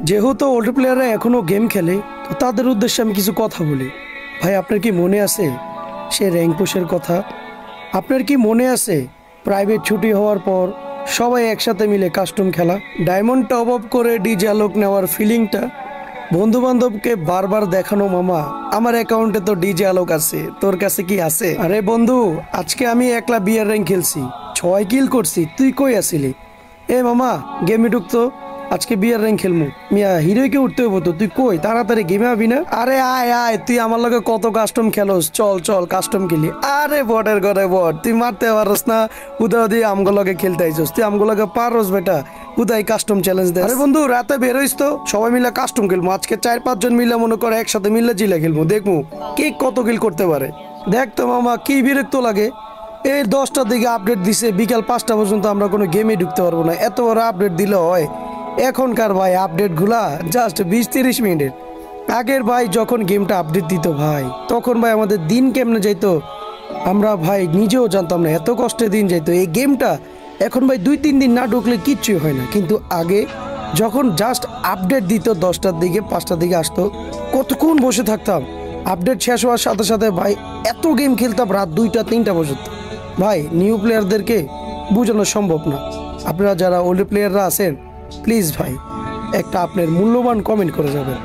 যেহেতু ওল্ড প্লেয়াররা এখনো গেম খেলে, তো তাদের উদ্দেশ্যে আমি কিছু কথা বলি। ভাই, আপনার কি মনে আছে সে র্যাঙ্ক পুশের কথা? আপনার কি মনে আছে প্রাইভেট ছুটি হওয়ার পর সবাই একসাথে মিলে কাস্টম খেলা, ডায়মন্ড টপ আপ করে ডিজে আলোক নেওয়ার ফিলিংটা, বন্ধু বান্ধবকে বারবার দেখানো, মামা আমার অ্যাকাউন্টে তো ডিজে আলোক আছে, তোর কাছে কি আছে? আরে বন্ধু, আজকে আমি একলা বিয়ার র্যাঙ্ক খেলছি, 6 কিল করছি, তুই কই আসিলি? এ মামা, গেমে ঢুকতো, আজকে বিয়ার র্যাঙ্ক খেলমু। মিয়া হিরোকে উঠতে হবো তো, তুই কই তাড়াতাড়ি গেমে আবি না? আরে আয় আয়, তুই আমার লগে কত কাস্টম খেলোস, চল চল কাস্টম খেলি। আরে বটের ঘরে বট, তুই মারতে পারস না, উদয় আমগো লগে খেলতে আইছস, তুই আমগো লগে পারস বেটা, উদয় কাস্টম চ্যালেঞ্জ দে। আরে বন্ধু, রাতে বেরোইস তো, সবাই মিলে কাস্টম খেলবো আজকে, 4-5 জন মিলে মনে করে একসাথে মিলে জিলে খেলবো, দেখবো কে কত কিল করতে পারে। দেখ তো মামা, কি বিরক্ত লাগে, এই 10টার দিকে আপডেট দিছে, বিকাল 5টা পর্যন্ত আমরা কোনো গেমে ঢুকতে পারবো না, এত বড় আপডেট দিলে হয়? এখনকার ভাই আপডেটগুলা জাস্ট 20-30 মিনিটের। আগের ভাই যখন গেমটা আপডেট দিত ভাই, তখন ভাই আমাদের দিন কেমনে যাইতো আমরা ভাই নিজেও জানতাম না, এত কষ্টে দিন যাইতো এই গেমটা। এখন ভাই 2-3 দিন না ঢুকলে কিচ্ছুই হয় না, কিন্তু আগে যখন জাস্ট আপডেট দিত 10টার দিকে 5টার দিকে আসতো, কতক্ষণ বসে থাকতাম। আপডেট শেষ হওয়ার সাথে সাথে ভাই এত গেম খেলতাম রাত 2টা-3টা পর্যন্ত। ভাই নিউ প্লেয়ারদেরকে বোঝানো সম্ভব না। আপনারা যারা ওল্ড প্লেয়াররা আছেন, প্লিজ ভাই একটা আপনার মূল্যবান কমেন্ট করে যাবেন।